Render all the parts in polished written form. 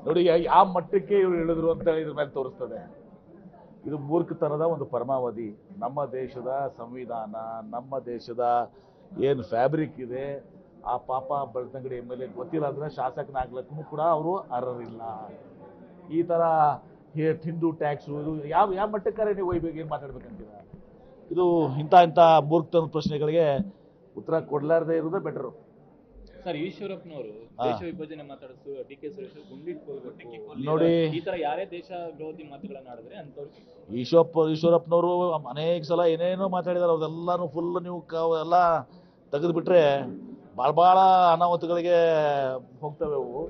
ನೋಡಿ ಯಾವ ಮಟ್ಟಕ್ಕೆ ಇವರು ಹೇಳಿದ್ರು ಅಂತ ಇದ್ರ ಮೇಲೆ ತೋರಿಸ್ತದೆ. ಇದು ಮೂರ್ಖತನದ ಒಂದು ಪರಮಾವಧಿ. ನಮ್ಮ ದೇಶದ ಸಂವಿಧಾನ, ನಮ್ಮ ದೇಶದ ಏನು ಫ್ಯಾಬ್ರಿಕ್ ಇದೆ, ಆ ಪಾಪ ಬೆಳ್ತಂಗಡಿ ಮೇಲೆ ಗೊತ್ತಿಲ್ಲ ಅಂದ್ರೆ ಶಾಸಕನಾಗ್ಲಕ್ಕೂ ಕೂಡ ಅವರು ಅರ್ಹರಿಲ್ಲ. ಈ ಥರ ಹಿಂದೂ ಟ್ಯಾಕ್ಸು ಇದು ಯಾವ ಮಟ್ಟಕ್ಕಾರೆ ನೀವು ಒಯ್ಬೇಕು, ಏನು ಮಾತಾಡ್ಬೇಕಂತೀರ? ಇದು ಇಂಥ ಮೂರ್ಖತನದ ಪ್ರಶ್ನೆಗಳಿಗೆ ಉತ್ತರ ಕೊಡ್ಲಾರ್ದೇ ಇರೋದೇ ಬೆಟರು. ಸರ್, ಈಶ್ವರಪ್ಪನವರು ದೇಶ ವಿಭಜನೆ ಮಾತಾಡಿದ್ರು, ಡಿ.ಕೆ. ಸುರೇಶ್ ನೋಡಿ, ಈ ತರ ಯಾರೇ ದೇಶ ವಿರೋಧಿ ಮಾತುಗಳನ್ನ ಆಡಿದ್ರೆ ಅಂತವ್ರು ಈಶ್ವರಪ್ಪನವರು ಅನೇಕ ಸಲ ಏನೇನೋ ಮಾತಾಡಿದಾರೆ. ಅದೆಲ್ಲಾನು ಫುಲ್ ನೀವು ಎಲ್ಲ ತೆಗೆದುಬಿಟ್ರೆ ಭಾಳ ಅನಾಹುತಗಳಿಗೆ ಹೋಗ್ತವೆ ಅವು.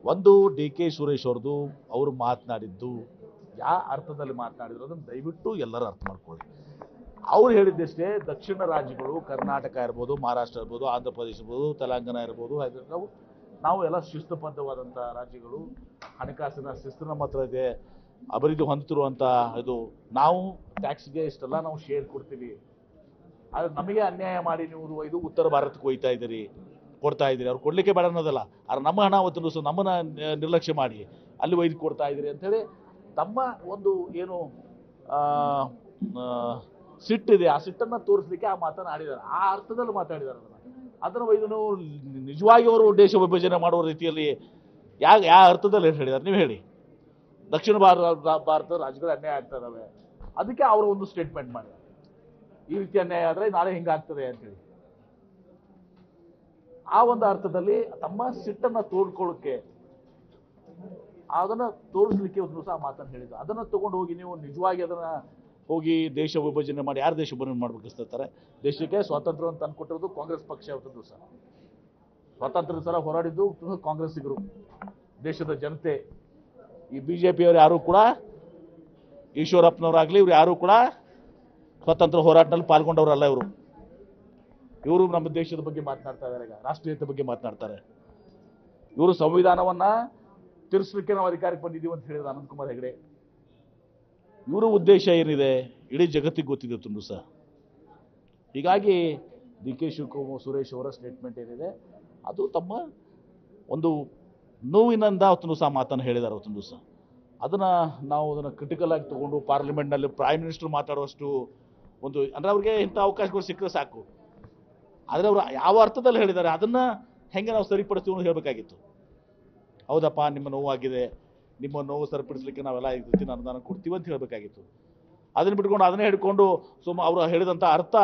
ಒಂದು ಡಿ.ಕೆ. ಸುರೇಶ್ ಅವ್ರದ್ದು ಅವರು ಮಾತನಾಡಿದ್ದು ಯಾವ ಅರ್ಥದಲ್ಲಿ ಮಾತನಾಡಿದ್ರು ಅದನ್ನು ದಯವಿಟ್ಟು ಎಲ್ಲರೂ ಅರ್ಥ ಮಾಡ್ಕೊಳ್ಳಿ. ಅವ್ರು ಹೇಳಿದ್ದಷ್ಟೇ, ದಕ್ಷಿಣ ರಾಜ್ಯಗಳು ಕರ್ನಾಟಕ ಇರ್ಬೋದು, ಮಹಾರಾಷ್ಟ್ರ ಇರ್ಬೋದು, ಆಂಧ್ರ ಪ್ರದೇಶ ಇರ್ಬೋದು, ತೆಲಂಗಾಣ ಇರ್ಬೋದು, ನಾವು ಎಲ್ಲ ಶಿಸ್ತುಬದ್ಧವಾದಂಥ ರಾಜ್ಯಗಳು, ಹಣಕಾಸಿನ ಶಿಸ್ತು ನಮ್ಮ ಹತ್ರ ಇದೆ, ಅಭಿವೃದ್ಧಿ ಹೊಂದುತ್ತಿರುವಂಥ ಇದು. ನಾವು ಟ್ಯಾಕ್ಸ್ಗೆ ಇಷ್ಟೆಲ್ಲ ನಾವು ಶೇರ್ ಕೊಡ್ತೀವಿ, ಆದರೆ ನಮಗೆ ಅನ್ಯಾಯ ಮಾಡಿ ನೀವು ಇದು ಉತ್ತರ ಭಾರತಕ್ಕೆ ಕೊಡ್ತಾ ಇದ್ದೀರಿ. ಅವ್ರು ಕೊಡಲಿಕ್ಕೆ ಬೇಡ ಅನ್ನೋದಲ್ಲ, ಆದ್ರೆ ನಮ್ಮ ಹಣ ಅವತ್ತು ನಮ್ಮನ್ನ ನಿರ್ಲಕ್ಷ್ಯ ಮಾಡಿ ಅಲ್ಲಿ ಒಯ್ದು ಕೊಡ್ತಾ ಇದ್ದೀರಿ ಅಂಥೇಳಿ ತಮ್ಮ ಒಂದು ಏನು ಸಿಟ್ಟಿದೆ, ಆ ಸಿಟ್ಟನ್ನು ತೋರಿಸಲಿಕ್ಕೆ ಆ ಮಾತನ್ನು ಆಡಿದ್ದಾರೆ. ಆ ಅರ್ಥದಲ್ಲಿ ಮಾತಾಡಿದ್ದಾರೆ. ಅದನ್ನು ಒಯ್ದು ನೀವು ನಿಜವಾಗಿ ಅವರು ದೇಶ ವಿಭಜನೆ ಮಾಡುವ ರೀತಿಯಲ್ಲಿ ಯಾವ ಅರ್ಥದಲ್ಲಿ ಹೇಳಿದ್ದಾರೆ ನೀವು ಹೇಳಿ? ದಕ್ಷಿಣ ಭಾರತದ ರಾಜ್ಯಗಳು ಅನ್ಯಾಯ ಆಗ್ತಾ ಇದ್ದಾವೆ, ಅದಕ್ಕೆ ಅವರು ಒಂದು ಸ್ಟೇಟ್ಮೆಂಟ್ ಮಾಡಿದ್ದಾರೆ, ಈ ರೀತಿ ಅನ್ಯಾಯ ಆದರೆ ನಾಳೆ ಹಿಂಗಾಗ್ತದೆ ಅಂತೇಳಿ. ಆ ಒಂದು ಅರ್ಥದಲ್ಲಿ ತಮ್ಮ ಸಿಟ್ಟನ್ನು ತೋಡ್ಕೊಳ್ಳೋಕ್ಕೆ, ಅದನ್ನು ತೋರಿಸ್ಲಿಕ್ಕೆ ಒಂದು ದಿವಸ ಆ ಮಾತನ್ನು ಹೇಳಿದ್ರು. ಅದನ್ನು ತಗೊಂಡು ಹೋಗಿ ನೀವು ನಿಜವಾಗಿ ಅದನ್ನು ಹೋಗಿ ದೇಶ ವಿಭಜನೆ ಮಾಡಿ ಯಾರು ದೇಶ ವಿಭಜನೆ ಮಾಡ್ಬೇಕಿಸ್ತಾರೆ? ದೇಶಕ್ಕೆ ಸ್ವಾತಂತ್ರ್ಯವನ್ನು ತಂದುಕೊಟ್ಟಿರೋದು ಕಾಂಗ್ರೆಸ್ ಪಕ್ಷ. ಅವತ್ತು ದಿವಸ ಸ್ವಾತಂತ್ರ್ಯದ ಸಲ ಹೋರಾಡಿದ್ದು ಕಾಂಗ್ರೆಸ್ಸಿಗರು, ದೇಶದ ಜನತೆ. ಈ BJPಯವರು ಯಾರು ಕೂಡ, ಈಶ್ವರಪ್ಪನವರಾಗಲಿ ಇವ್ರು ಯಾರು ಕೂಡ ಸ್ವಾತಂತ್ರ್ಯ ಹೋರಾಟದಲ್ಲಿ ಪಾಲ್ಗೊಂಡವರಲ್ಲ. ಇವರು ನಮ್ಮ ದೇಶದ ಬಗ್ಗೆ ಮಾತನಾಡ್ತಾ ಇದ್ದಾರೆ, ಈಗ ರಾಷ್ಟ್ರೀಯತೆ ಬಗ್ಗೆ ಮಾತನಾಡ್ತಾರೆ. ಇವರು ಸಂವಿಧಾನವನ್ನ ತಿರ್ಸ್ಲಿಕ್ಕೆ ನಾವು ಅಧಿಕಾರಕ್ಕೆ ಬಂದಿದ್ದೀವಿ ಅಂತ ಹೇಳಿದ ಅನಂತಕುಮಾರ್ ಹೆಗಡೆ. ಇವರ ಉದ್ದೇಶ ಏನಿದೆ ಇಡೀ ಜಗತ್ತಿಗೆ ಗೊತ್ತಿದೆ ತುಂಬ ಸಹ. ಹೀಗಾಗಿ ಡಿ.ಕೆ. ಸುರೇಶ್ ಅವರ ಸ್ಟೇಟ್ಮೆಂಟ್ ಏನಿದೆ ಅದು ತಮ್ಮ ಒಂದು ನೋವಿನಿಂದ ಅವತ್ತು ಸಹ ಮಾತನ್ನು ಹೇಳಿದ್ದಾರೆ. ಅವತ್ತು ಸಹ ಅದನ್ನು ನಾವು ಅದನ್ನು ಕ್ರಿಟಿಕಲ್ ಆಗಿ ತಗೊಂಡು ಪಾರ್ಲಿಮೆಂಟ್ನಲ್ಲಿ ಪ್ರೈಮ್ ಮಿನಿಸ್ಟರ್ ಮಾತಾಡುವಷ್ಟು ಒಂದು ಅಂದರೆ ಅವ್ರಿಗೆ ಇಂಥ ಅವಕಾಶಗಳು ಸಿಕ್ಕರೆ ಸಾಕು. ಆದರೆ ಅವರು ಯಾವ ಅರ್ಥದಲ್ಲಿ ಹೇಳಿದ್ದಾರೆ ಅದನ್ನು ಹೆಂಗೆ ನಾವು ಸರಿಪಡಿಸ್ತೀವಿ ಅಂತ ಹೇಳಬೇಕಾಗಿತ್ತು. ಹೌದಪ್ಪ, ನಿಮ್ಮ ನೋವಾಗಿದೆ, ನಿಮ್ಮ ನೋವು ಸರಿಪಡಿಸಲಿಕ್ಕೆ ನಾವೆಲ್ಲ ಈ ರೀತಿ ಅನುದಾನ ಕೊಡ್ತೀವಿ ಅಂತ ಹೇಳಬೇಕಾಗಿತ್ತು. ಅದನ್ನು ಬಿಟ್ಕೊಂಡು ಅದನ್ನೇ ಹಿಡ್ಕೊಂಡು ಅವರು ಹೇಳಿದಂಥ ಅರ್ಥ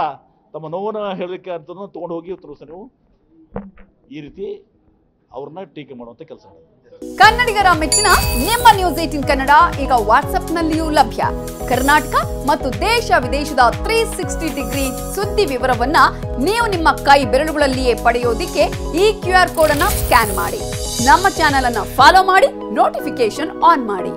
ತಮ್ಮ ನೋವನ್ನು ಹೇಳಲಿಕ್ಕೆ ಅಂತ ತೊಗೊಂಡು ಹೋಗಿ ನೀವು ಈ ರೀತಿ ಅವ್ರನ್ನ ಟೀಕೆ ಮಾಡುವಂಥ ಕೆಲಸ ಮಾಡಿದ್ರು. ಕನ್ನಡಿಗರ ಮೆಚ್ಚಿನ ನಿಮ್ಮ ನ್ಯೂಸ್ 18 ಕನ್ನಡ ಈಗ ವಾಟ್ಸ್ಆಪ್ನಲ್ಲಿಯೂ ಲಭ್ಯ. ಕರ್ನಾಟಕ ಮತ್ತು ದೇಶ ವಿದೇಶದ 360 ಡಿಗ್ರಿ ಸುದ್ದಿ ವಿವರವನ್ನ ನೀವು ನಿಮ್ಮ ಕೈ ಬೆರಳುಗಳಲ್ಲಿಯೇ ಪಡೆಯೋದಿಕ್ಕೆ ಈ QR ಕೋಡ್ ಅನ್ನು ಸ್ಕ್ಯಾನ್ ಮಾಡಿ. ನಮ್ಮ ಚಾನೆಲ್ ಅನ್ನು ಫಾಲೋ ಮಾಡಿ, ನೋಟಿಫಿಕೇಶನ್ ಆನ್ ಮಾಡಿ.